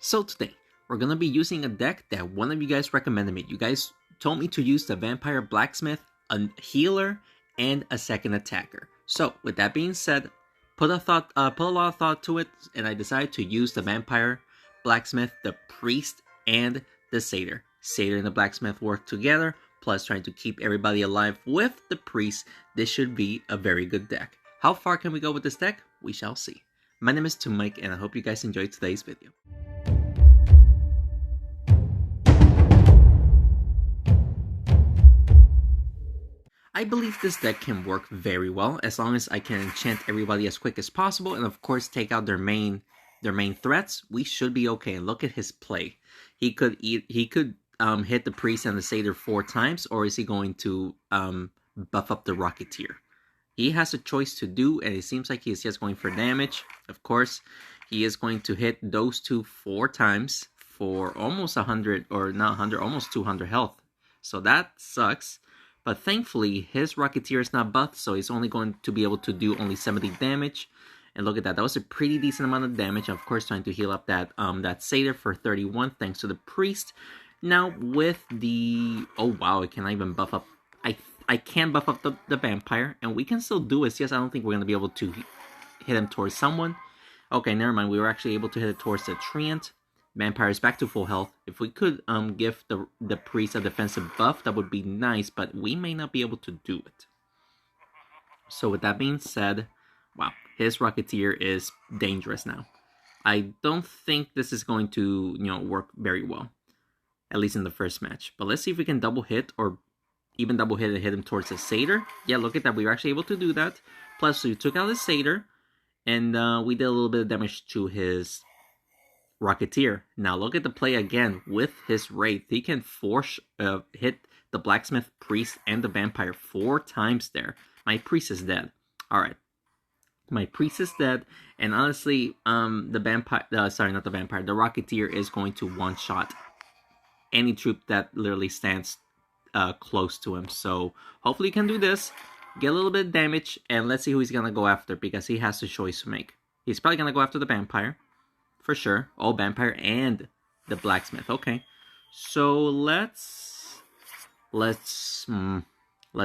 So today, we're gonna be using a deck that one of you guys recommended me. You guys told me to use the Vampire Blacksmith, a healer, and a second attacker. So with that being said, put a lot of thought to it, and I decided to use the Vampire Blacksmith, the Priest, and the Satyr. Satyr and the Blacksmith work together, plus trying to keep everybody alive with the Priest. This should be a very good deck. How far can we go with this deck? We shall see. My name is Mike, and I hope you guys enjoyed today's video. I believe this deck can work very well as long as I can enchant everybody as quick as possible and of course take out their main threats. We should be okay. And look at his play. He could hit the Priest and the Satyr 4 times, or is he going to buff up the Rocketeer? He has a choice to do, and it seems like he's just going for damage. Of course, he is going to hit those two 4 times for almost 100, or not 100, almost 200 health. So that sucks. But thankfully, his Rocketeer is not buffed, so he's only going to be able to do only 70 damage. And look at that, that was a pretty decent amount of damage. Of course, trying to heal up that Satyr for 31, thanks to the Priest. Now with the... oh wow, I cannot even buff up... I can buff up the Vampire, and we can still do it. Yes, I don't think we're going to be able to hit him towards someone. Okay, never mind, we were actually able to hit it towards the Treant. Vampire is back to full health. If we could give the Priest a defensive buff, that would be nice, but we may not be able to do it. So with that being said, wow, his Rocketeer is dangerous now. I don't think this is going to, work very well, at least in the first match. But let's see if we can double hit, or even double hit and hit him towards the Satyr. Yeah, look at that, we were actually able to do that. Plus, we took out the Satyr, and we did a little bit of damage to his Rocketeer. Now look at the play again with his Wraith. He can hit the Blacksmith, Priest, and the Vampire 4 times there. My Priest is dead. Alright. My Priest is dead. And honestly, the Vampire... sorry, not the Vampire. The Rocketeer is going to one-shot any troop that literally stands close to him. So hopefully he can do this. Get a little bit of damage. And let's see who he's going to go after, because he has a choice to make. He's probably going to go after the Vampire. For sure. Oh, Vampire and the Blacksmith. Okay. So let's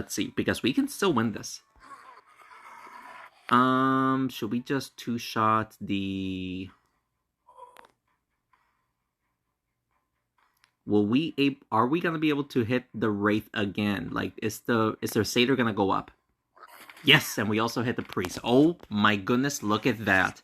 see, because we can still win this. Should we just 2-shot the... are we gonna be able to hit the Wraith again? Like, is their Satyr gonna go up? Yes, and we also hit the Priest. Oh my goodness, look at that.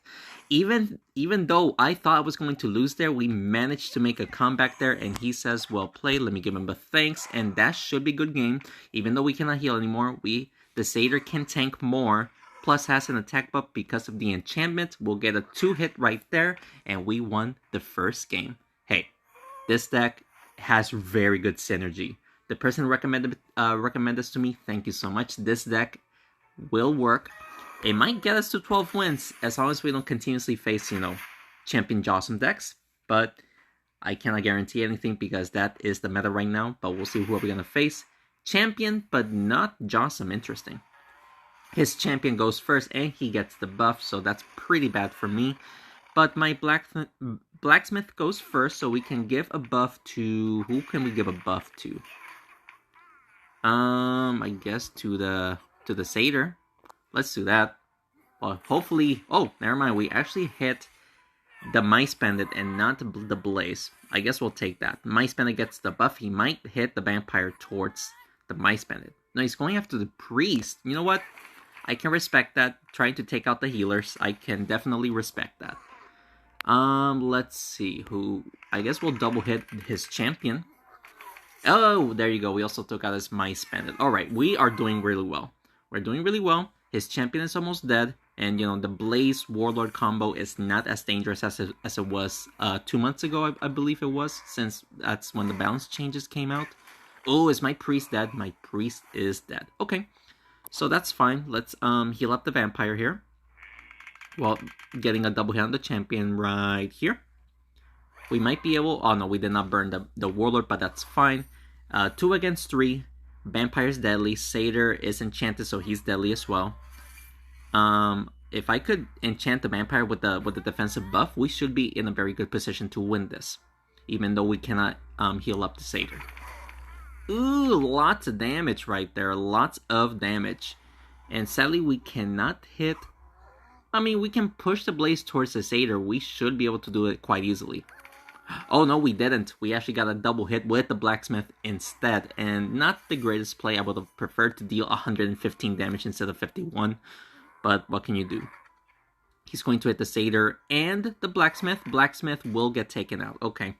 Even though I thought I was going to lose there, we managed to make a comeback there, and he says, well played, let me give him a thanks, and that should be a good game. Even though we cannot heal anymore, the Satyr can tank more, plus has an attack buff because of the enchantment. We'll get a 2-hit right there, and we won the first game. Hey, this deck has very good synergy. The person recommended this to me, thank you so much. This deck will work. It might get us to 12 wins as long as we don't continuously face, Champion Jawsome decks. But I cannot guarantee anything because that is the meta right now. But we'll see who we're going to face. Champion, but not Jawsome. Interesting. His Champion goes first and he gets the buff. So that's pretty bad for me. But my Blacksmith goes first. So we can give a buff to... who can we give a buff to? I guess to the Satyr. Let's do that. Well, hopefully... oh, never mind. We actually hit the Mice Bandit and not the Blaze. I guess we'll take that. Mice Bandit gets the buff. He might hit the Vampire towards the Mice Bandit. No, he's going after the Priest. You know what? I can respect that. Trying to take out the healers. I can definitely respect that. Let's see who... I guess we'll double hit his Champion. Oh, there you go. We also took out his Mice Bandit. Alright, we are doing really well. We're doing really well. His Champion is almost dead, and the Blaze Warlord combo is not as dangerous as it was 2 months ago, I believe it was, since that's when the balance changes came out. Oh, is my Priest dead? My Priest is dead. Okay, so that's fine. Let's heal up the Vampire here. Well, getting a double hit on the Champion right here. We might be able... oh no, we did not burn the Warlord, but that's fine. 2 against 3. Vampire's deadly. Satyr is enchanted, so he's deadly as well. if I could enchant the vampire with the defensive buff, we should be in a very good position to win this, even though we cannot heal up the satyr. Ooh, lots of damage right there, lots of damage, and sadly we cannot hit. I mean, we can push the blaze towards the satyr. We should be able to do it quite easily. Oh no, we didn't. We actually got a double hit with the blacksmith instead, and not the greatest play. I would have preferred to deal 115 damage instead of 51, but what can you do? He's going to hit the satyr and the blacksmith. Blacksmith will get taken out. Okay,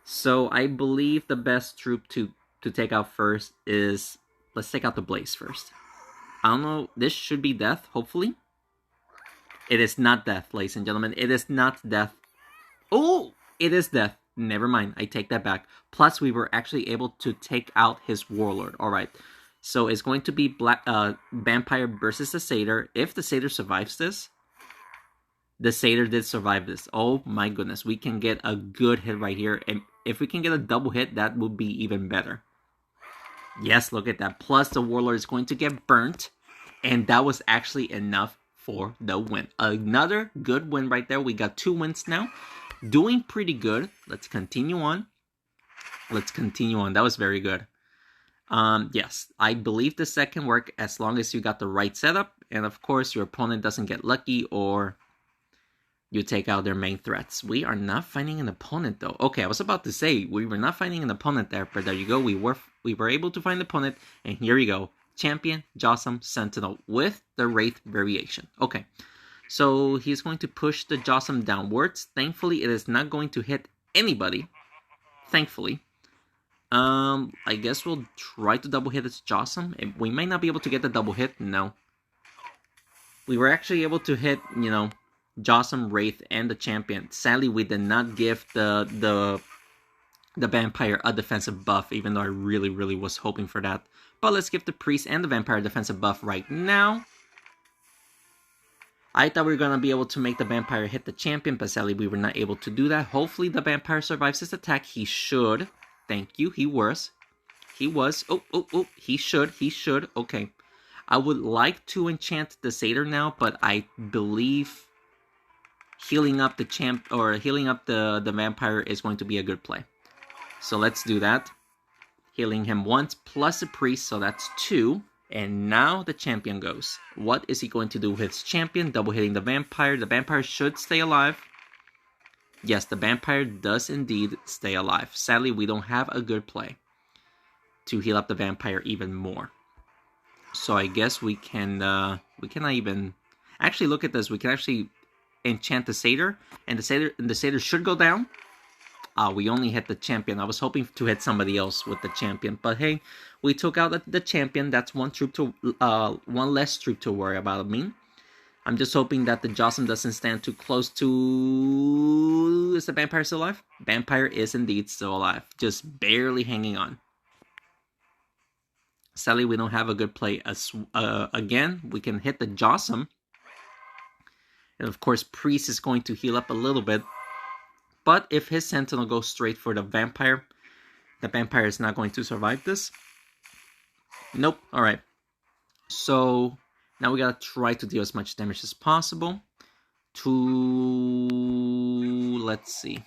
so I believe the best troop to take out first is, let's take out the blaze first. I don't know, this should be death, hopefully. It is not death, ladies and gentlemen. It is not death. Oh! It is death. Never mind. I take that back. Plus, we were actually able to take out his warlord. Alright. So, it's going to be vampire versus the satyr. If the satyr survives this, the satyr did survive this. Oh my goodness. We can get a good hit right here. And if we can get a double hit, that would be even better. Yes, look at that. Plus, the warlord is going to get burnt. And that was actually enough for the win. Another good win right there. We got 2 wins now. Doing pretty good. Let's continue on. That was very good. Yes, I believe this set can work as long as you got the right setup. And of course, your opponent doesn't get lucky or you take out their main threats. We are not finding an opponent though. Okay, I was about to say we were not finding an opponent there, but there you go. We were able to find an opponent, and here you go. Champion, Jawsome, Sentinel with the Wraith variation. Okay. So he's going to push the Jawsome downwards. Thankfully, it is not going to hit anybody. Thankfully. I guess we'll try to double hit its Jawsome. We might not be able to get the double hit. No. We were actually able to hit, you know, Jawsome, Wraith, and the champion. Sadly, we did not give the vampire a defensive buff, even though I really, really was hoping for that. But let's give the priest and the vampire a defensive buff right now. I thought we were going to be able to make the vampire hit the champion, but sadly we were not able to do that. Hopefully the vampire survives this attack. He should. Thank you. He was. Oh, he should. Okay. I would like to enchant the satyr now, but I believe healing up the vampire is going to be a good play. So let's do that. Healing him once plus a priest, so that's 2. And now the champion goes. What is he going to do with his champion? Double hitting the vampire. The vampire should stay alive. Yes, the vampire does indeed stay alive. Sadly, we don't have a good play to heal up the vampire even more. So I guess we cannot even... Actually, look at this. We can actually enchant the satyr. And the satyr should go down. We only hit the champion. I was hoping to hit somebody else with the champion. But hey, we took out the champion. That's one less troop to worry about. I mean, I'm just hoping that the Jawsome doesn't stand too close to... Is the vampire still alive? Vampire is indeed still alive. Just barely hanging on. Sadly, we don't have a good play. Again, we can hit the Jawsome. And of course, Priest is going to heal up a little bit. But if his Sentinel goes straight for the vampire is not going to survive this. Nope. Alright. So, now we gotta try to deal as much damage as possible. Let's see.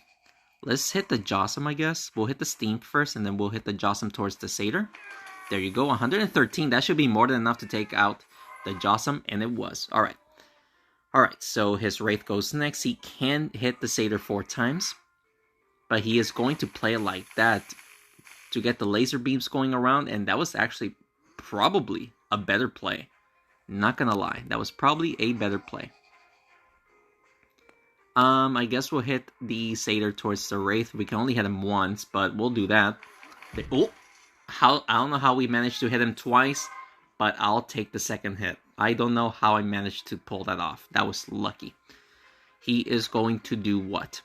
Let's hit the Jawsome, I guess. We'll hit the Steam first, and then we'll hit the Jawsome towards the satyr. There you go. 113. That should be more than enough to take out the Jawsome, and it was. Alright. Alright, so his Wraith goes next. He can hit the satyr 4 times. But he is going to play it like that to get the laser beams going around. And that was actually probably a better play. Not gonna lie. That was probably a better play. I guess we'll hit the satyr towards the Wraith. We can only hit him once, but we'll do that. I don't know how we managed to hit him twice, but I'll take the second hit. I don't know how I managed to pull that off. That was lucky. He is going to do what?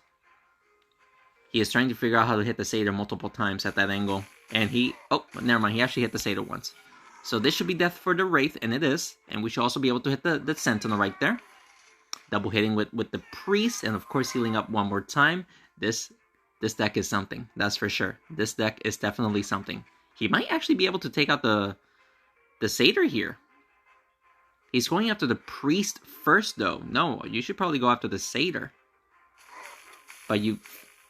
He is trying to figure out how to hit the satyr multiple times at that angle. And he... Oh, never mind. He actually hit the satyr once. So this should be death for the Wraith, and it is. And we should also be able to hit the Sentinel right there. Double hitting with the Priest, and of course healing up one more time. This deck is something. That's for sure. This deck is definitely something. He might actually be able to take out the satyr here. He's going after the priest first, though. No, you should probably go after the satyr. But you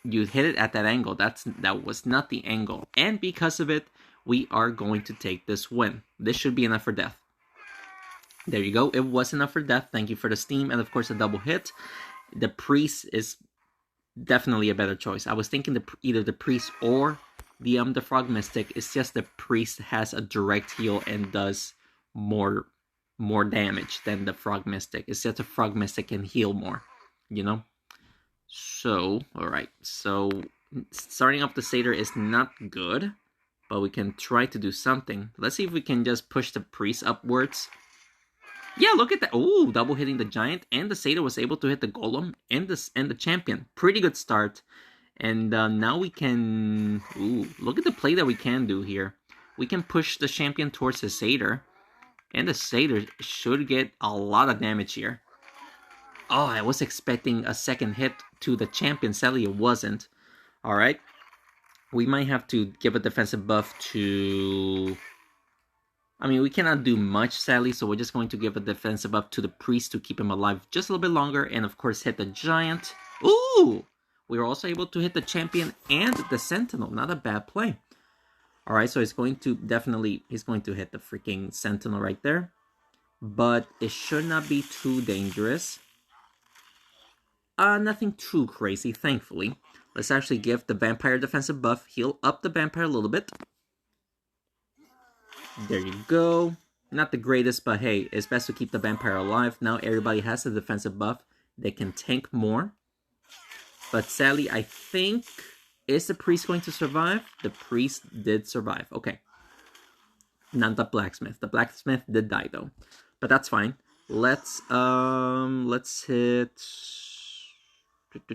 hit it at that angle. That was not the angle. And because of it, we are going to take this win. This should be enough for death. There you go. It was enough for death. Thank you for the steam. And of course, a double hit. The priest is definitely a better choice. I was thinking either the priest or the frog mystic. It's just the priest has a direct heal and does more damage than the frog mystic. It's just the frog mystic can heal more, you know? So, alright. So, starting off the satyr is not good, but we can try to do something. Let's see if we can just push the priest upwards. Yeah, look at that. Oh, double hitting the giant, and the satyr was able to hit the golem and the champion. Pretty good start. And now we can... Ooh, look at the play that we can do here. We can push the champion towards the satyr. And the satyr should get a lot of damage here. Oh, I was expecting a second hit to the champion. Sadly, it wasn't. Alright. We might have to give a defensive buff to... I mean, we cannot do much, sadly, so we're just going to give a defensive buff to the priest to keep him alive just a little bit longer. And, of course, hit the giant. Ooh! We were also able to hit the champion and the sentinel. Not a bad play. Alright, so he's going to hit the freaking sentinel right there. But it should not be too dangerous. Nothing too crazy, thankfully. Let's actually give the vampire defensive buff. Heal up the vampire a little bit. There you go. Not the greatest, but hey, it's best to keep the vampire alive. Now everybody has a defensive buff. They can tank more. But sadly, I think... Is the priest going to survive? The priest did survive. Okay. Not the blacksmith. The blacksmith did die, though. But that's fine. Let's hit...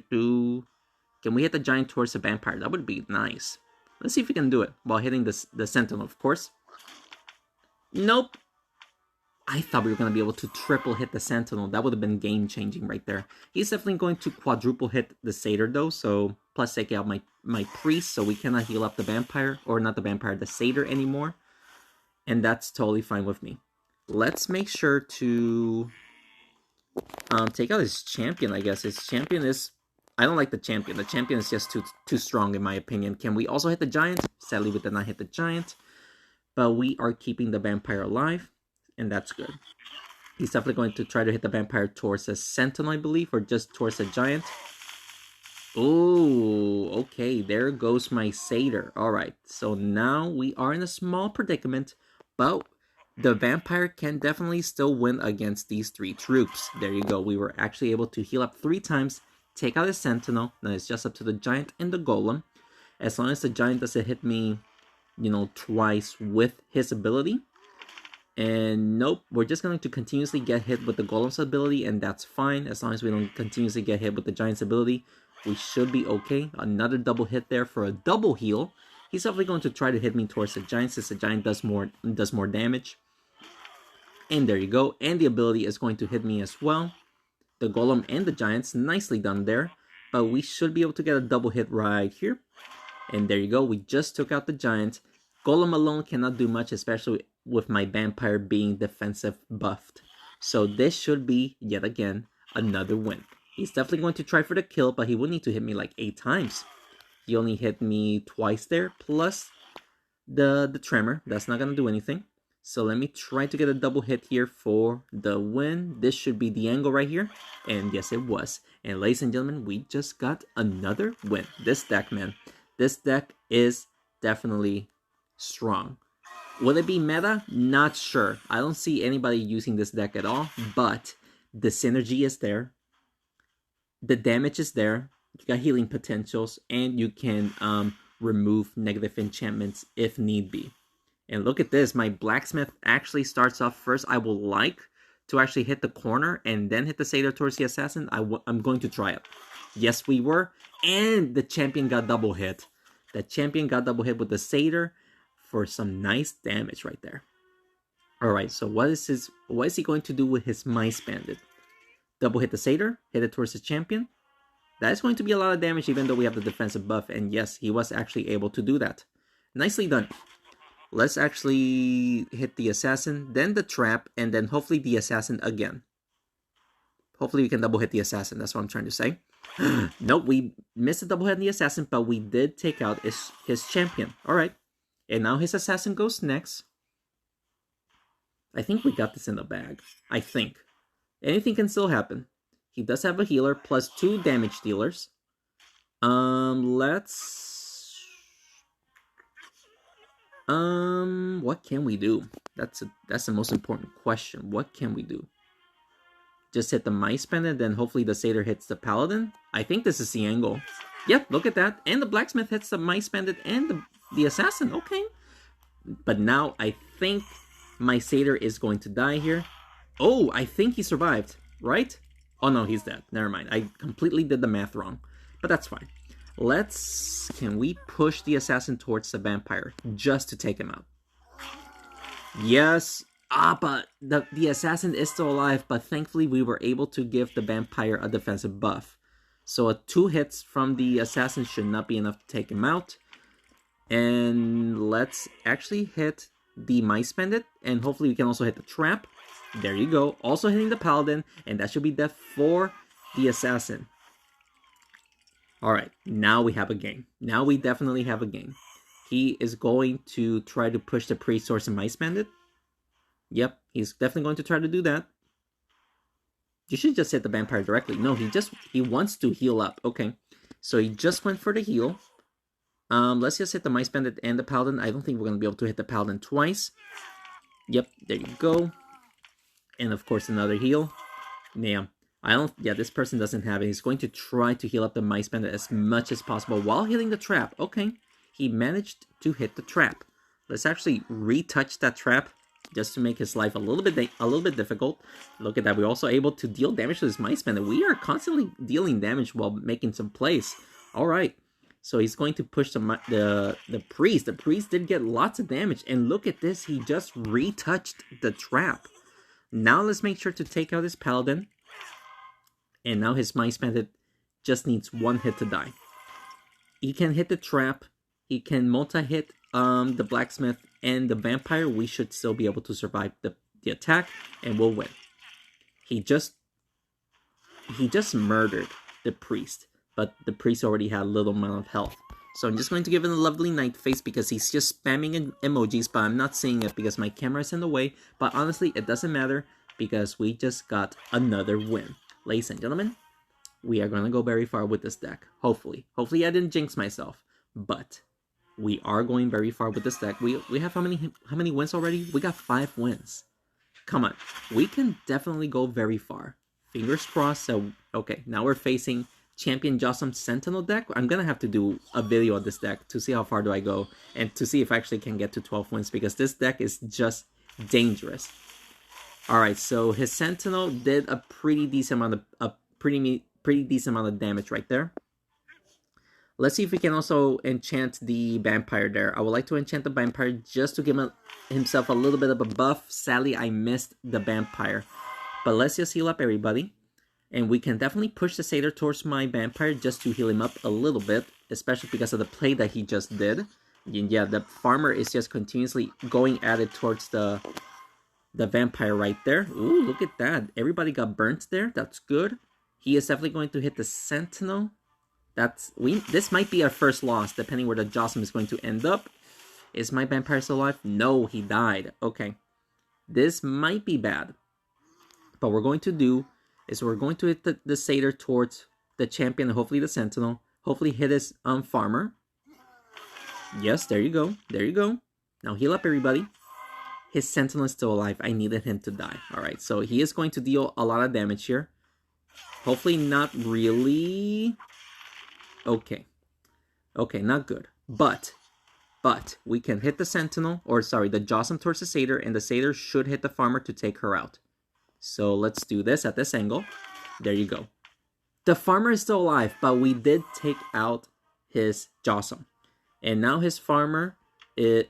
Can we hit the giant towards the vampire? That would be nice. Let's see if we can do it while hitting the sentinel, of course. Nope. I thought we were going to be able to triple hit the sentinel. That would have been game-changing right there. He's definitely going to quadruple hit the satyr, though. So, plus take out my priest, so we cannot heal up the vampire. Or not the vampire, the satyr anymore. And that's totally fine with me. Let's make sure to... take out his champion, I guess. His champion is... I don't like the champion. The champion is just too strong, in my opinion. Can we also hit the giant? Sadly, we did not hit the giant. But we are keeping the vampire alive. And that's good. He's definitely going to try to hit the vampire towards the sentinel, I believe. Or just towards the giant. Oh, okay. There goes my satyr. Alright. So now we are in a small predicament. But... the vampire can definitely still win against these three troops. There you go. We were actually able to heal up 3 times, take out his sentinel. Now it's just up to the giant and the golem. As long as the giant doesn't hit me, you know, twice with his ability. And nope, we're just going to continuously get hit with the golem's ability, and that's fine. As long as we don't continuously get hit with the giant's ability, we should be okay. Another double hit there for a double heal. He's definitely going to try to hit me towards the giant, since the giant does more damage. And there you go. And the ability is going to hit me as well. The golem and the giants. Nicely done there. But we should be able to get a double hit right here. And there you go. We just took out the giant. Golem alone cannot do much, especially with my vampire being defensive buffed. So this should be, yet again, another win. He's definitely going to try for the kill, but he will need to hit me like 8 times. He only hit me twice there, plus the tremor. That's not going to do anything. So let me try to get a double hit here for the win. This should be the angle right here. And yes, it was. And ladies and gentlemen, we just got another win. This deck, man. This deck is definitely strong. Will it be meta? Not sure. I don't see anybody using this deck at all. But the synergy is there. The damage is there. You got healing potentials. And you can remove negative enchantments if need be. And look at this, my blacksmith actually starts off first. I will like to actually hit the corner and then hit the satyr towards the assassin. I'm going to try it. Yes, we were. And the champion got double hit. The champion got double hit with the satyr for some nice damage right there. Alright, so what is he going to do with his mice bandit? Double hit the satyr, hit it towards the champion. That is going to be a lot of damage even though we have the defensive buff. And yes, he was actually able to do that. Nicely done. Let's actually hit the assassin, then the trap, and then hopefully the assassin again. Hopefully we can double hit the assassin. That's what I'm trying to say. Nope, we missed a double hit on the assassin, but we did take out his champion. All right. And now his assassin goes next. I think we got this in the bag. I think. Anything can still happen. He does have a healer plus 2 damage dealers. Let's... what can we do? That's the most important question. What can we do? Just hit the Mice Pendant, then hopefully the Satyr hits the Paladin. I think this is the angle. Yep, look at that. And the Blacksmith hits the Mice Pendant and the Assassin. Okay. But now I think my Satyr is going to die here. Oh, I think he survived, right? Oh no, he's dead. Never mind. I completely did the math wrong. But that's fine. Can we push the Assassin towards the Vampire just to take him out? Yes. But the Assassin is still alive, but thankfully we were able to give the Vampire a defensive buff. So 2 hits from the Assassin should not be enough to take him out. And let's actually hit the Mice Pendant, and hopefully we can also hit the Trap. There you go. Also hitting the Paladin, and that should be death for the Assassin. Alright, now we have a game. Now we definitely have a game. He is going to try to push the Priest towards the Mice Pendant. Yep, he's definitely going to try to do that. You should just hit the Vampire directly. No, he wants to heal up. Okay, so he just went for the heal. Let's just hit the Mice Bandit and the Paladin. I don't think we're going to be able to hit the Paladin twice. Yep, there you go. And of course another heal. Yeah, this person doesn't have it. He's going to try to heal up the Mice Bandit as much as possible while hitting the trap. Okay, he managed to hit the trap. Let's actually retouch that trap just to make his life a little bit difficult. Look at that. We're also able to deal damage to this Mice Bandit. We are constantly dealing damage while making some plays. All right. So he's going to push the Priest. The Priest did get lots of damage. And look at this. He just retouched the trap. Now let's make sure to take out his Paladin. And now his Mice Bandit just needs 1 hit to die. He can hit the trap. He can multi-hit the Blacksmith and the Vampire. We should still be able to survive the attack. And we'll win. He just murdered the Priest. But the Priest already had a little amount of health. So I'm just going to give him a lovely night face because he's just spamming emojis, but I'm not seeing it because my camera is in the way. But honestly, it doesn't matter because we just got another win. Ladies and gentlemen, we are going to go very far with this deck. Hopefully. Hopefully I didn't jinx myself. But we are going very far with this deck. We have how many wins already? We got 5 wins. Come on. We can definitely go very far. Fingers crossed. So, okay, now we're facing Champion Jossum Sentinel deck. I'm gonna have to do a video of this deck to see how far do I go and to see if I actually can get to 12 wins because this deck is just dangerous. Alright, so his Sentinel did a pretty decent amount of damage right there. Let's see if we can also enchant the Vampire there. I would like to enchant the Vampire just to give himself a little bit of a buff. Sadly, I missed the Vampire. But let's just heal up everybody. And we can definitely push the Satyr towards my Vampire just to heal him up a little bit, especially because of the play that he just did. And yeah, the Farmer is just continuously going at it towards the Vampire right there. Ooh, look at that. Everybody got burnt there. That's good. He is definitely going to hit the Sentinel. This might be our first loss, depending where the Jossum is going to end up. Is my Vampire still alive? No, he died. Okay. This might be bad. But we're going to do is we're going to hit the Satyr towards the Champion and hopefully the Sentinel. Hopefully hit his Farmer. Yes, there you go. There you go. Now heal up everybody. His Sentinel is still alive. I needed him to die. Alright, so he is going to deal a lot of damage here. Hopefully not really. Okay. Okay, not good. But we can hit the Sentinel, or sorry, the Jossum towards the Satyr, and the Satyr should hit the Farmer to take her out. So let's do this at this angle. There you go. The Farmer is still alive, but we did take out his Jossum. And now his Farmer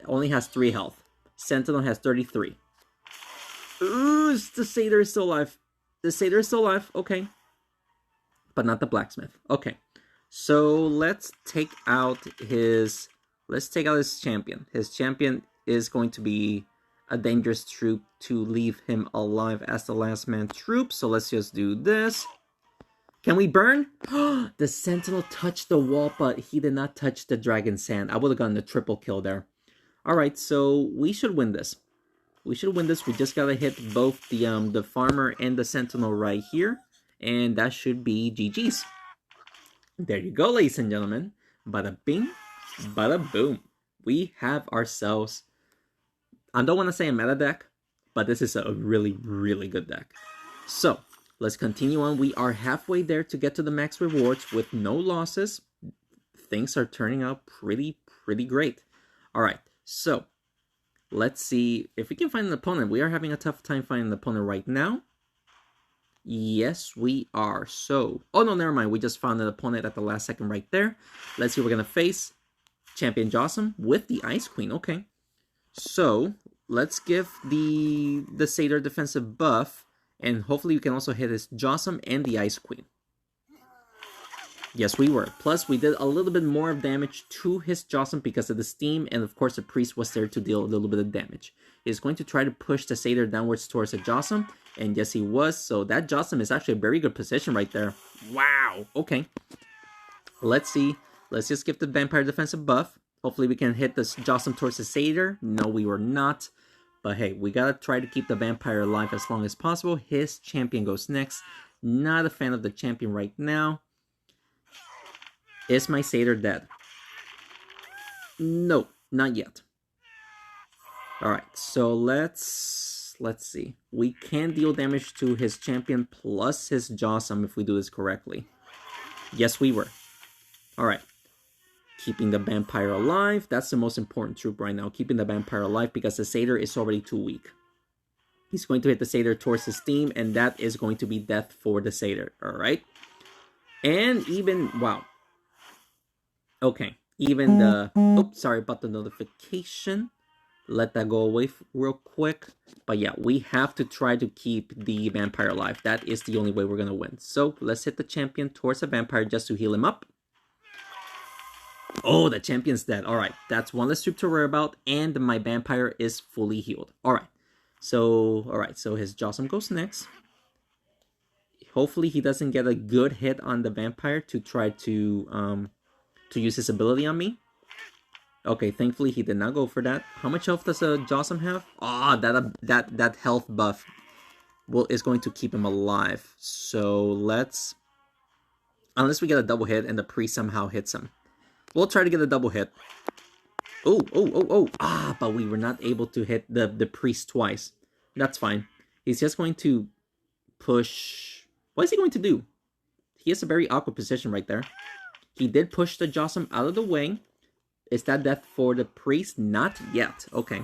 only has 3 health. Sentinel has 33. Ooh, the Satyr is still alive. The Satyr is still alive. Okay. But not the Blacksmith. Okay. So let's take out his champion. His champion is going to be a dangerous troop to leave him alive as the last man troop. So let's just do this. Can we burn? The Sentinel touched the wall, but he did not touch the Dragon Sand. I would have gotten a triple kill there. Alright, so we should win this. We should win this. We just gotta hit both the Farmer and the Sentinel right here. And that should be GG's. There you go, ladies and gentlemen. Bada bing, bada boom. We have ourselves... I don't want to say a meta deck, but this is a really, really good deck. So, let's continue on. We are halfway there to get to the max rewards with no losses. Things are turning out pretty great. Alright, so let's see if we can find an opponent. We are having a tough time finding an opponent right now. Yes, we are. So, oh no, never mind. We just found an opponent at the last second right there. Let's see, we're going to face Champion Jossum with the Ice Queen. Okay. So, let's give the Satyr defensive buff, and hopefully we can also hit his Jossum and the Ice Queen. Yes, we were. Plus, we did a little bit more of damage to his Jossum because of the steam, and of course the priest was there to deal a little bit of damage. He's going to try to push the Satyr downwards towards the Jossum, and yes he was, so that Jossum is actually a very good position right there. Wow! Okay. Let's see. Let's just give the Vampire defensive buff. Hopefully we can hit this Jossum towards the Satyr. No, we were not. But hey, we gotta try to keep the Vampire alive as long as possible. His champion goes next. Not a fan of the champion right now. Is my Satyr dead? No, not yet. Alright, so let's see. We can deal damage to his champion plus his Jossum if we do this correctly. Yes, we were. Alright. Keeping the Vampire alive. That's the most important troop right now. Keeping the Vampire alive because the Satyr is already too weak. He's going to hit the Satyr towards his steam, and that is going to be death for the Satyr. Alright. And even... wow. Okay. Even the... oops, sorry about the notification. Let that go away real quick. But yeah, we have to try to keep the Vampire alive. That is the only way we're going to win. So, let's hit the champion towards the Vampire just to heal him up. Oh, the champion's dead. Alright, that's one less troop to worry about, and my Vampire is fully healed. Alright, so his Jossum goes next. Hopefully he doesn't get a good hit on the Vampire to try to use his ability on me. Okay, thankfully he did not go for that. How much health does a Jossum have? Ah, that health buff is going to keep him alive. So let's... unless we get a double hit and the priest somehow hits him. We'll try to get a double hit. Oh. Ah, but we were not able to hit the priest twice. That's fine. He's just going to push... what is he going to do? He has a very awkward position right there. He did push the Jossum out of the way. Is that death for the priest? Not yet. Okay.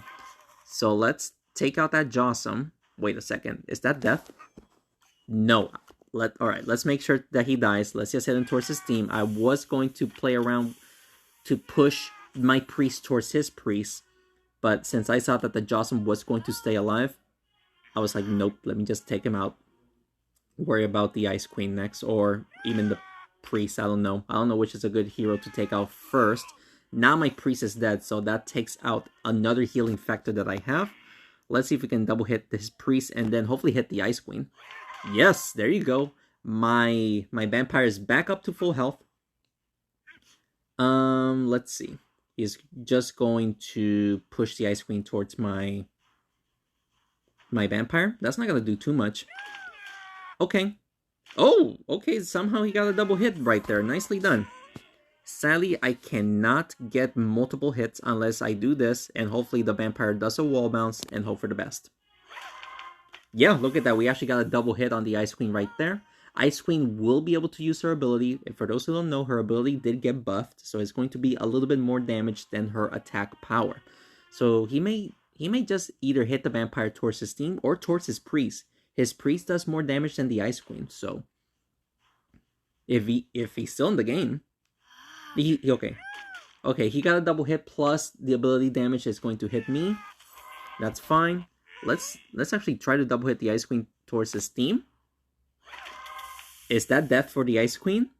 So let's take out that Jossum. Wait a second. Is that death? No. Alright, let's make sure that he dies. Let's just hit him towards his team. I was going to play around to push my priest towards his priest, but since I saw that the Jossum was going to stay alive, I was like, nope, let me just take him out. Worry about the Ice Queen next, or even the priest. I don't know which is a good hero to take out first. Now my priest is dead, so that takes out another healing factor that I have. Let's see if we can double hit this priest and then hopefully hit the Ice Queen. Yes, there you go. My Vampire is back up to full health. Let's see. He's just going to push the Ice Queen towards my Vampire. That's not gonna do too much. Okay. Oh, okay, somehow he got a double hit right there. Nicely done. Sadly, I cannot get multiple hits unless I do this, and hopefully the Vampire does a wall bounce and hope for the best. Yeah, look at that. We actually got a double hit on the Ice Queen right there. Ice Queen will be able to use her ability. And for those who don't know, her ability did get buffed, so it's going to be a little bit more damage than her attack power. So he may just either hit the Vampire towards his team or towards his priest. His priest does more damage than the Ice Queen, so if he's still in the game, okay, he got a double hit plus the ability damage is going to hit me. That's fine. Let's actually try to double hit the Ice Queen towards his team. Is that death for the Ice Queen?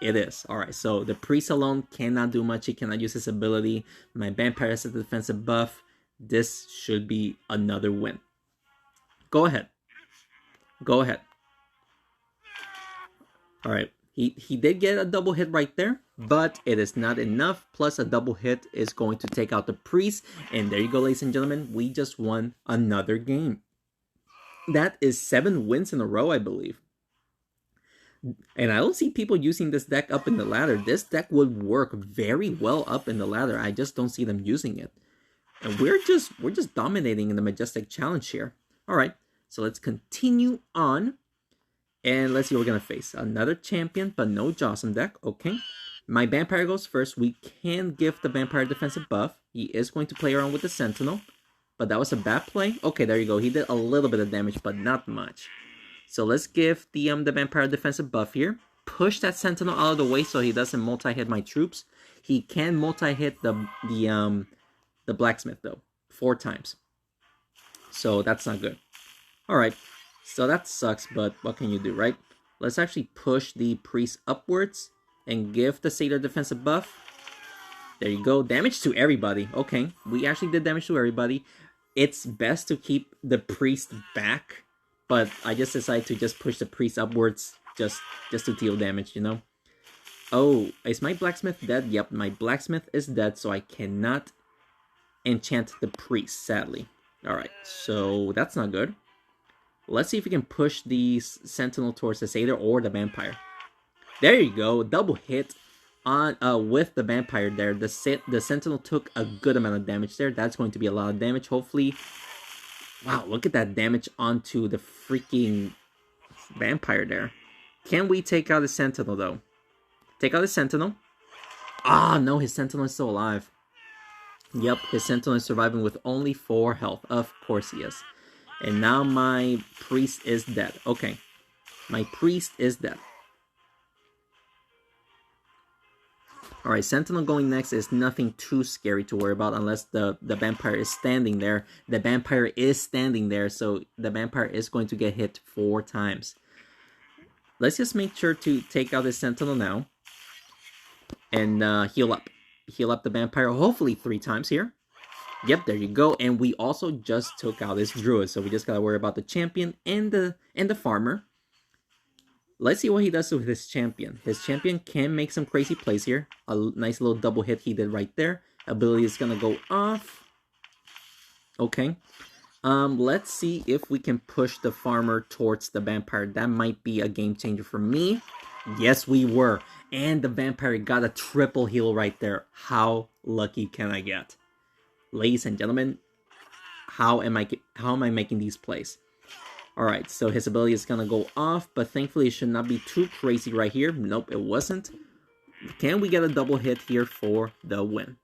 it is. Alright, so the priest alone cannot do much. He cannot use his ability. My vampire has a defensive buff. This should be another win. Go ahead. Go ahead. Alright, he did get a double hit right there, but it is not enough. Plus a double hit is going to take out the priest. And there you go, ladies and gentlemen. We just won another game. That is 7 wins in a row, I believe. And I don't see people using this deck up in the ladder. This deck would work very well up in the ladder. I just don't see them using it. And we're just dominating in the Majestic Challenge here. Alright, so let's continue on. And let's see what we're going to face. Another champion, but no Jossum deck. Okay. My Vampire goes first. We can give the Vampire defensive buff. He is going to play around with the Sentinel. But that was a bad play. Okay, there you go. He did a little bit of damage, but not much. So let's give the Vampire defensive buff here. Push that Sentinel out of the way so he doesn't multi-hit my troops. He can multi-hit the Blacksmith, though. 4 times. So that's not good. Alright. So that sucks, but what can you do, right? Let's actually push the priest upwards and give the Satyr defensive buff. There you go. Damage to everybody. Okay, we actually did damage to everybody. It's best to keep the priest back, but I just decided to just push the priest upwards just to deal damage, you know? Oh, is my Blacksmith dead? Yep, my Blacksmith is dead, so I cannot enchant the priest, sadly. Alright, so that's not good. Let's see if we can push the Sentinel towards the Satyr or the Vampire. There you go, double hit on with the Vampire there. The Sentinel took a good amount of damage there. That's going to be a lot of damage, hopefully. Wow, look at that damage onto the freaking Vampire there. Can we take out the Sentinel, though? Take out the Sentinel. Ah, no, his Sentinel is still alive. Yep, his Sentinel is surviving with only 4 health. Of course he is. And now my priest is dead. Okay. My priest is dead. Alright, Sentinel going next is nothing too scary to worry about unless the Vampire is standing there. The Vampire is standing there, so the Vampire is going to get hit 4 times. Let's just make sure to take out the Sentinel now. And heal up. Heal up the Vampire, hopefully 3 times here. Yep, there you go. And we also just took out this Druid, so we just gotta worry about the champion and the farmer. Let's see what he does with his champion. His champion can make some crazy plays here. A nice little double hit he did right there. Ability is gonna go off. Okay. Let's see if we can push the farmer towards the Vampire. That might be a game changer for me. Yes, we were. And the Vampire got a triple heal right there. How lucky can I get? Ladies and gentlemen, how am I making these plays? Alright, so his ability is gonna go off, but thankfully it should not be too crazy right here. Nope, it wasn't. Can we get a double hit here for the win?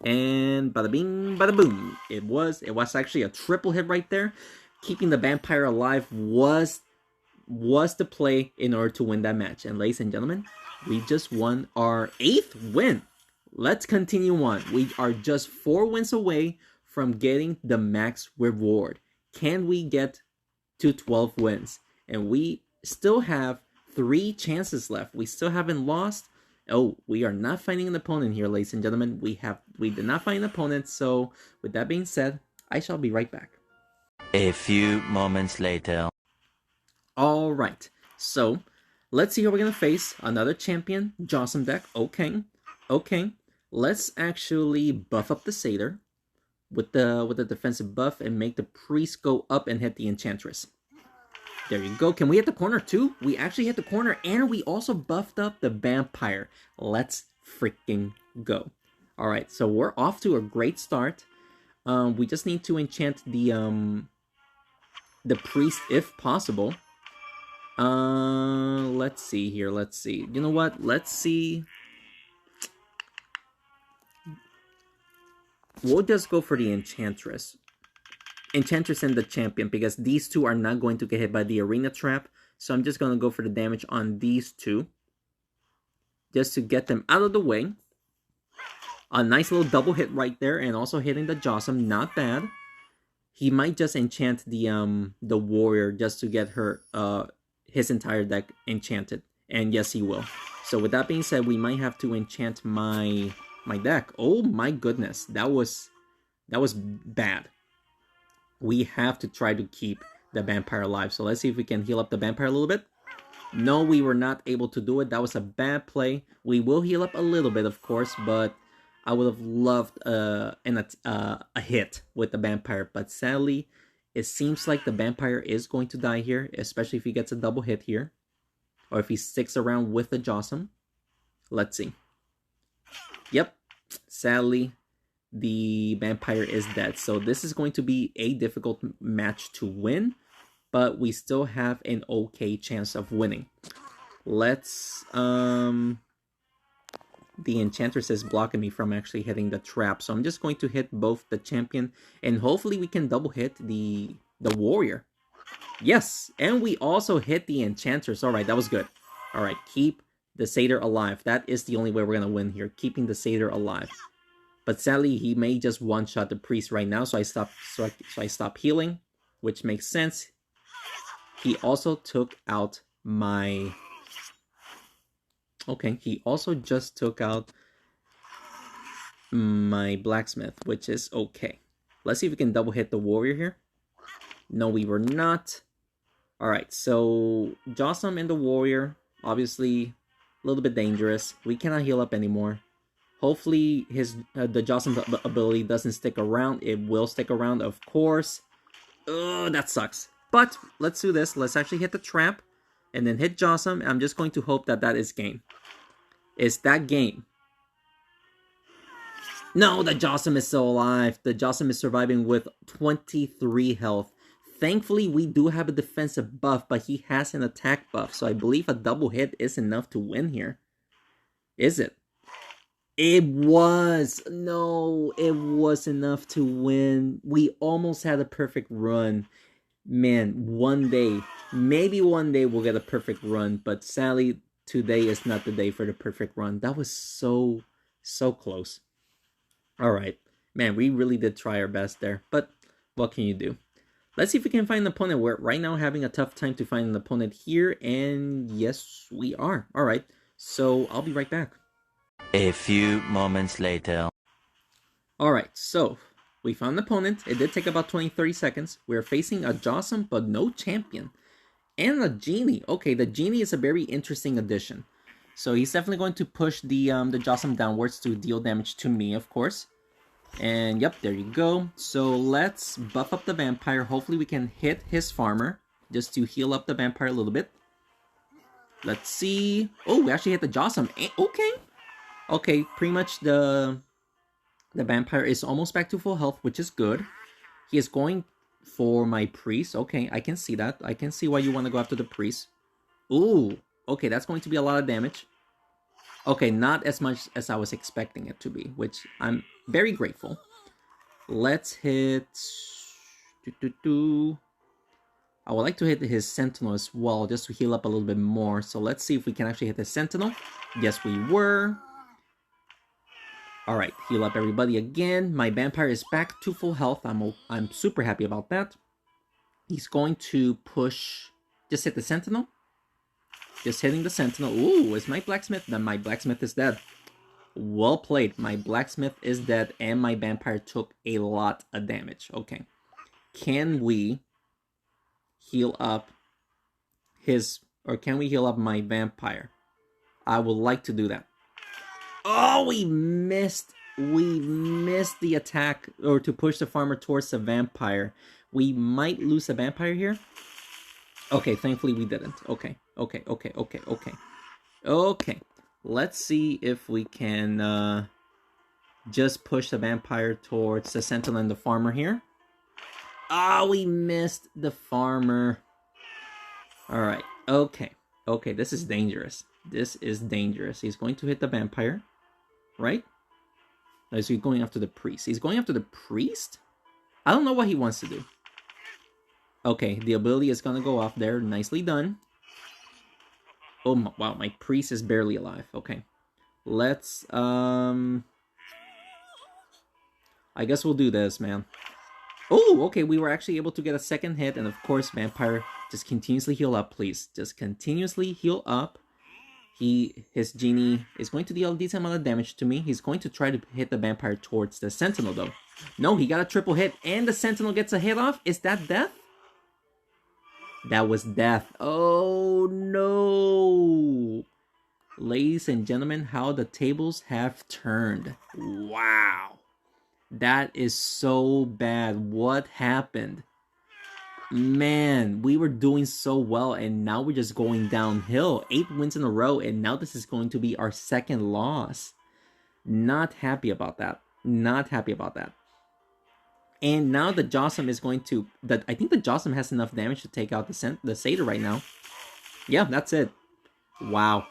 And bada bing, bada boom. It was actually a triple hit right there. Keeping the Vampire alive was the play in order to win that match. And ladies and gentlemen, we just won our 8th win. Let's continue on. We are just 4 wins away from getting the max reward. Can we get to 12 wins? And we still have 3 chances left. We still haven't lost. Oh, we are not finding an opponent here, ladies and gentlemen. We did not find an opponent. So with that being said, I shall be right back. A few moments later. All right. So let's see who we're gonna face. Another champion, Jossum deck. Okay. Let's actually buff up the Satyr with the defensive buff and make the priest go up and hit the Enchantress. There you go. Can we hit the corner too? We actually hit the corner, and we also buffed up the Vampire. Let's freaking go. Alright, so we're off to a great start. We just need to enchant the priest if possible. Let's see here. Let's see. You know what? Let's see. We'll just go for the Enchantress. Enchantress and the champion, because these two are not going to get hit by the arena trap. So I'm just going to go for the damage on these two. Just to get them out of the way. A nice little double hit right there, and also hitting the Jossum, not bad. He might just enchant the warrior just to get her his entire deck enchanted. And yes, he will. So with that being said, we might have to enchant my deck. Oh my goodness, that was bad. We have to try to keep the vampire alive. So let's see if we can heal up the vampire a little bit. No, we were not able to do it. That was a bad play. We will heal up a little bit, of course, but I would have loved a hit with the vampire. But sadly, it seems like the vampire is going to die here, especially if he gets a double hit here. Or if he sticks around with the Jossum. Let's see. Yep, sadly, the vampire is dead. So this is going to be a difficult match to win, but we still have an okay chance of winning. Let's the enchantress is blocking me from actually hitting the trap, so I'm just going to hit both the champion and hopefully we can double hit the warrior. Yes, and we also hit the enchantress. All right, that was good. All right, keep the satyr alive. That is the only way we're gonna win here, keeping the satyr alive. But sadly, he may just one-shot the priest right now, so I stop healing, which makes sense. He also took out my... Okay, he also just took out my blacksmith, which is okay. Let's see if we can double hit the warrior here. No, we were not. Alright, so Jossum and the warrior, obviously a little bit dangerous. We cannot heal up anymore. Hopefully the Jossum ability doesn't stick around. It will stick around, of course. Oh, that sucks. But let's do this. Let's actually hit the trap and then hit Jossum. I'm just going to hope that that is game. Is that game? No, the Jossum is still alive. The Jossum is surviving with 23 health. Thankfully, we do have a defensive buff, but he has an attack buff. So I believe a double hit is enough to win here. Is it? It was. No, it was enough to win. We almost had a perfect run. Man, one day, maybe one day we'll get a perfect run. But sadly, today is not the day for the perfect run. That was so close. Alright. Man, we really did try our best there. But what can you do? Let's see if we can find an opponent. We're right now having a tough time to find an opponent here. And yes, we are. Alright. So I'll be right back. A few moments later. Alright, so we found an opponent. It did take about 20-30 seconds. We're facing a Jossum, but no champion. And a Genie. Okay, the Genie is a very interesting addition. So he's definitely going to push the Jossum downwards to deal damage to me, of course. And yep, there you go. So let's buff up the vampire. Hopefully we can hit his farmer just to heal up the vampire a little bit. Let's see. Oh, we actually hit the Jossum. Okay. Okay, pretty much the vampire is almost back to full health, which is good. He is going for my priest. Okay, I can see that. I can see why you want to go after the priest. Ooh, okay, that's going to be a lot of damage. Okay, not as much as I was expecting it to be, which I'm very grateful. Let's hit... I would like to hit his sentinel as well, just to heal up a little bit more. So let's see if we can actually hit the sentinel. Yes, we were. Alright, heal up everybody again. My vampire is back to full health. I'm super happy about that. He's going to push... Just hit the sentinel. Just hitting the sentinel. Ooh, is my blacksmith? Then my blacksmith is dead. Well played. My blacksmith is dead and my vampire took a lot of damage. Okay. Can we heal up his... Or can we heal up my vampire? I would like to do that. Oh, we missed. We missed the attack, or to push the farmer towards the vampire. We might lose the vampire here. Okay, thankfully we didn't. Okay. Okay. Let's see if we can just push the vampire towards the sentinel and the farmer here. Ah, we missed the farmer. Alright, okay. Okay, this is dangerous. This is dangerous. He's going to hit the vampire. Right? Or is he going after the priest? He's going after the priest? I don't know what he wants to do. Okay, the ability is going to go off there. Nicely done. Oh, wow, my priest is barely alive. Okay. Let's, I guess we'll do this, man. Oh, okay, we were actually able to get a second hit. And of course, vampire, just continuously heal up, please. Just continuously heal up. His genie is going to deal a decent amount of damage to me. He's going to try to hit the vampire towards the sentinel though. No, he got a triple hit and the sentinel gets a hit off. Is that death? That was death. Oh no. Ladies and gentlemen, how the tables have turned. Wow. That is so bad. What happened? Man, we were doing so well and now we're just going downhill. 8 wins in a row and now this is going to be our second loss. Not happy about that. Not happy about that. And now the Jossum is going to... I think the Jossum has enough damage to take out the Satyr right now. Yeah, that's it. Wow.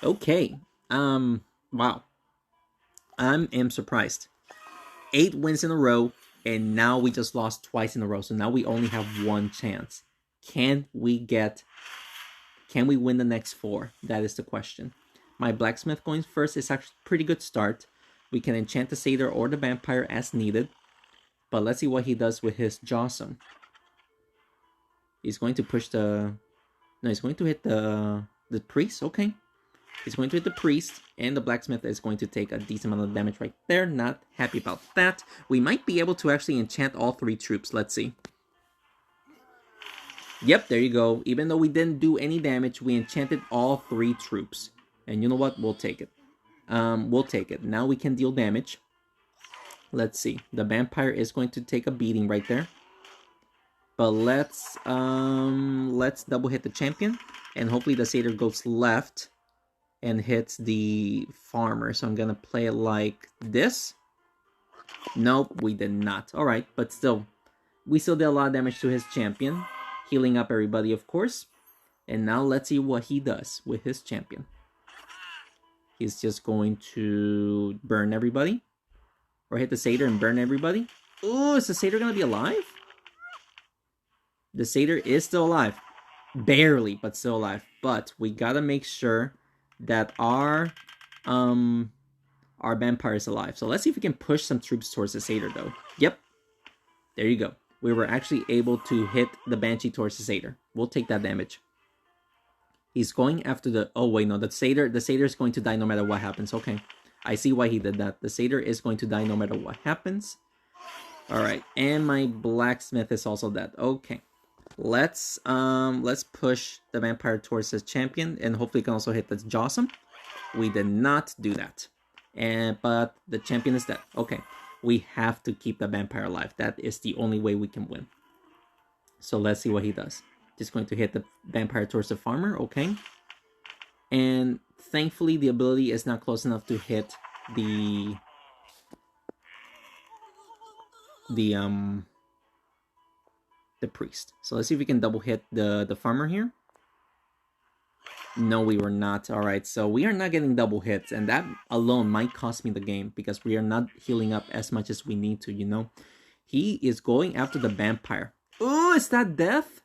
Okay. Wow. I am surprised. 8 wins in a row. And now we just lost twice in a row. So now we only have one chance. Can we win the next 4? That is the question. My Blacksmith going first is actually a pretty good start. We can enchant the Satyr or the Vampire as needed. But let's see what he does with his Jossum. He's going to push the... No, he's going to hit the Priest. Okay. He's going to hit the Priest, and the Blacksmith is going to take a decent amount of damage right there. Not happy about that. We might be able to actually enchant all 3 troops. Let's see. Yep, there you go. Even though we didn't do any damage, we enchanted all 3 troops. And you know what? We'll take it. We'll take it. Now we can deal damage. Let's see. The Vampire is going to take a beating right there. But let's double hit the Champion. And hopefully the Satyr goes left and hits the Farmer. So I'm going to play it like this. Nope, we did not. Alright, but still. We still did a lot of damage to his Champion. Healing up everybody, of course. And now let's see what he does with his Champion. He's just going to burn everybody. Or hit the Satyr and burn everybody. Oh, is the Satyr going to be alive? The Satyr is still alive. Barely, but still alive. But we got to make sure that our Vampire is alive. So let's see if we can push some troops towards the Satyr, though. Yep. There you go. We were actually able to hit the Banshee towards the Satyr. We'll take that damage. He's going after the... Oh, wait, no. The Satyr is going to die no matter what happens. Okay. I see why he did that. The Satyr is going to die no matter what happens. Alright. And my Blacksmith is also dead. Okay. Let's push the Vampire towards his Champion. And hopefully we can also hit the Jossum. We did not do that. But the Champion is dead. Okay. We have to keep the Vampire alive. That is the only way we can win. So let's see what he does. Just going to hit the Vampire towards the Farmer. Okay. And thankfully the ability is not close enough to hit the Priest. So let's see if we can double hit the Farmer here. No, we were not. Alright, so we are not getting double hits, and that alone might cost me the game because we are not healing up as much as we need to, you know. He is going after the Vampire. Oh, is that death?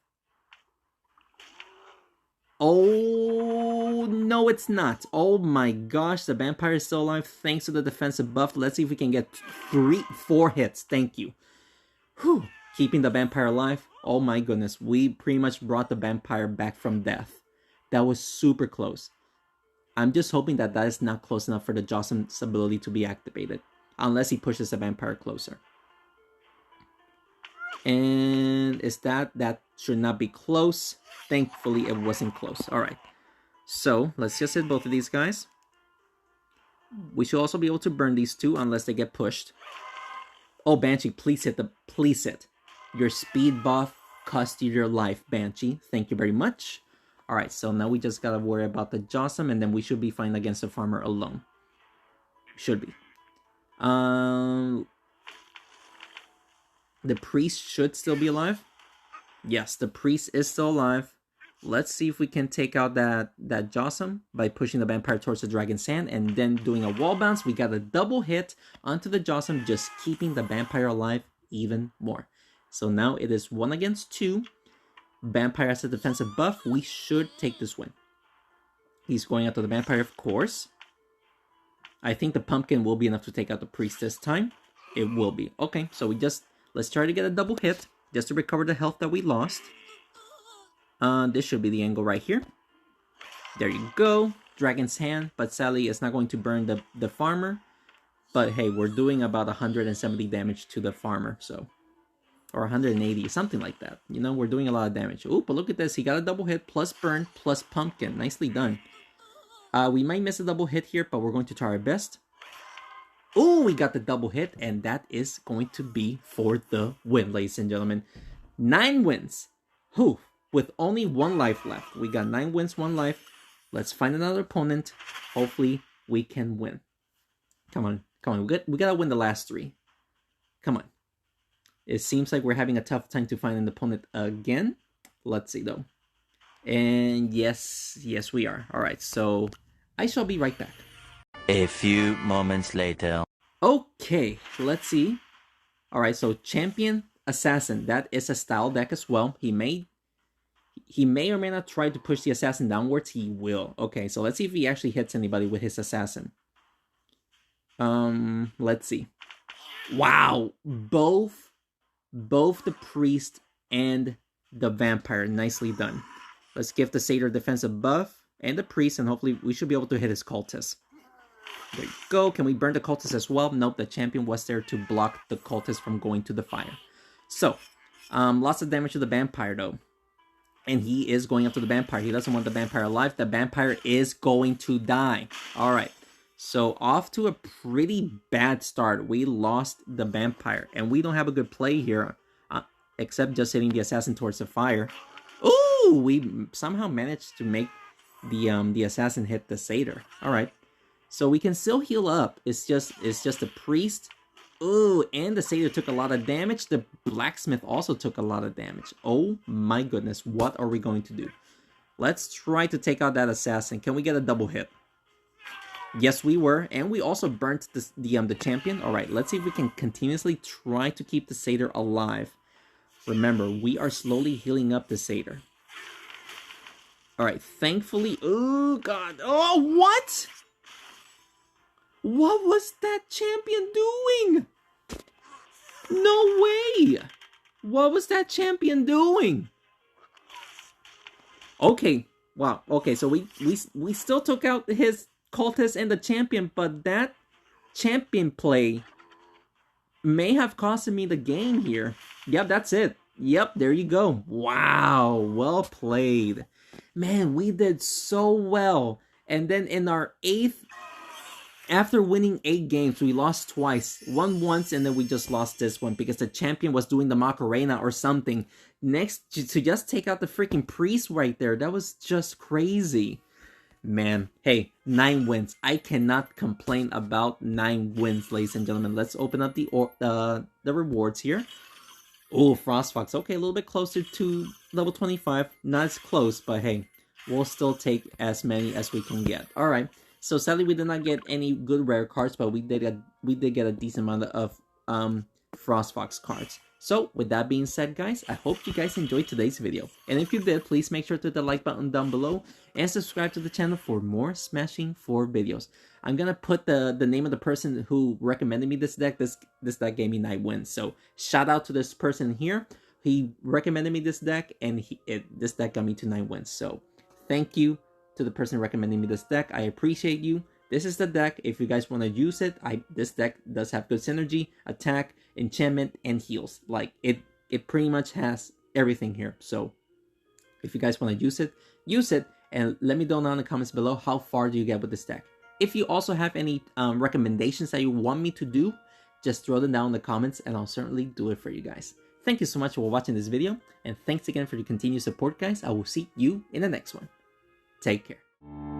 Oh, no, it's not. Oh my gosh, the Vampire is still alive thanks to the defensive buff. Let's see if we can get 4 hits. Thank you. Whew. Keeping the Vampire alive. Oh my goodness, we pretty much brought the Vampire back from death. That was super close. I'm just hoping that that is not close enough for the Jossum's ability to be activated. Unless he pushes the Vampire closer. And is that should not be close. Thankfully, it wasn't close. Alright. So, let's just hit both of these guys. We should also be able to burn these 2 unless they get pushed. Oh, Banshee, please hit please hit. Your speed buff cost you your life, Banshee. Thank you very much. Alright, so now we just gotta worry about the Jossum, and then we should be fine against the Farmer alone. Should be. The Priest should still be alive. Yes, the Priest is still alive. Let's see if we can take out that Jossum by pushing the Vampire towards the Dragon Sand and then doing a wall bounce. We got a double hit onto the Jossum, just keeping the Vampire alive even more. So now it is 1 against 2. Vampire has a defensive buff. We should take this win. He's going after the Vampire, of course. I think the Pumpkin will be enough to take out the Priest this time. It will be. Okay, so let's try to get a double hit just to recover the health that we lost. This should be the angle right here. There you go. Dragon's Hand, but sadly it's not going to burn the farmer. But hey, we're doing about 170 damage to the farmer, so... Or 180, something like that. You know, we're doing a lot of damage. Oh, but look at this. He got a double hit, plus burn, plus pumpkin. Nicely done. We might miss a double hit here, but we're going to try our best. Oh, we got the double hit, and that is going to be for the win, ladies and gentlemen. 9 wins. Whew. With only 1 life left. We got 9 wins, 1 life. Let's find another opponent. Hopefully, we can win. Come on. Come on. We gotta win the last 3. Come on. It seems like we're having a tough time to find an opponent again. Let's see, though. And yes, we are. All right, so I shall be right back. A few moments later. Okay, let's see. All right, so Champion Assassin. That is a style deck as well. He may or may not try to push the Assassin downwards. He will. Okay, so let's see if he actually hits anybody with his Assassin. Let's see. Wow, both the Priest and the Vampire. Nicely done. Let's give the Satyr defensive buff and the Priest, and hopefully we should be able to hit his Cultist. There you go. Can we burn the Cultist as well? Nope, the Champion was there to block the Cultist from going to the fire. So, lots of damage to the Vampire, though. And he is going after the Vampire. He doesn't want the Vampire alive. The Vampire is going to die. Alright. So, off to a pretty bad start. We lost the Vampire. And we don't have a good play here. Except just hitting the Assassin towards the fire. Ooh! We somehow managed to make the Assassin hit the Satyr. Alright. So, we can still heal up. It's just the Priest. Ooh, and the Satyr took a lot of damage. The Blacksmith also took a lot of damage. Oh my goodness. What are we going to do? Let's try to take out that Assassin. Can we get a double hit? Yes, we were, and we also burnt the Champion. All right, let's see if we can continuously try to keep the Satyr alive. Remember, we are slowly healing up the Satyr. All right, thankfully... Oh, God. Oh, what? What was that Champion doing? No way. What was that Champion doing? Okay, wow. Okay, so we still took out his Cultist and the Champion, but that Champion play may have costed me the game here. Yep, that's it. Yep, there you go. Wow, well played. Man, we did so well. And then in our 8th, after winning 8 games, we lost twice. Won once, and then we just lost this one because the Champion was doing the Macarena or something. Next, to just take out the freaking Priest right there. That was just crazy. Man, hey, 9 wins. I cannot complain about 9 wins, ladies and gentlemen. Let's open up the rewards here. Oh, Frost Fox. Okay, a little bit closer to level 25. Not as close, but hey, we'll still take as many as we can get. All right. So sadly, we did not get any good rare cards, but we did get a decent amount of Frost Fox cards. So with that being said, guys, I hope you guys enjoyed today's video. And if you did, please make sure to hit the like button down below and subscribe to the channel for more Smashing 4 videos. I'm gonna put the name of the person who recommended me this deck. This deck gave me 9 wins. So shout out to this person here. He recommended me this deck, and this deck got me to 9 wins. So thank you to the person recommending me this deck. I appreciate you. This is the deck. If you guys want to use it, this deck does have good synergy, attack, enchantment, and heals. Like, it pretty much has everything here. So if you guys want to use it, and let me know down in the comments below how far do you get with this deck. If you also have any recommendations that you want me to do, just throw them down in the comments and I'll certainly do it for you guys. Thank you so much for watching this video, and thanks again for your continued support, guys. I will see you in the next one. Take care.